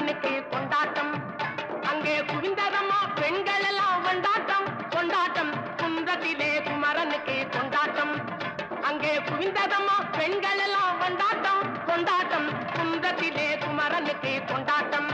குமரனுக்கு கொண்டாட்டம். அங்கே குவிந்ததம்மா பெண்கள் எல்லாம் கொண்டாட்டம் கொண்டாட்டம். குன்றத்திலே குமரனுக்கு கொண்டாட்டம். அங்கே குவிந்ததம்மா பெண்கள் எல்லாம் கொண்டாட்டம் கொண்டாட்டம். குன்றத்திலே குமரனுக்கு கொண்டாட்டம்.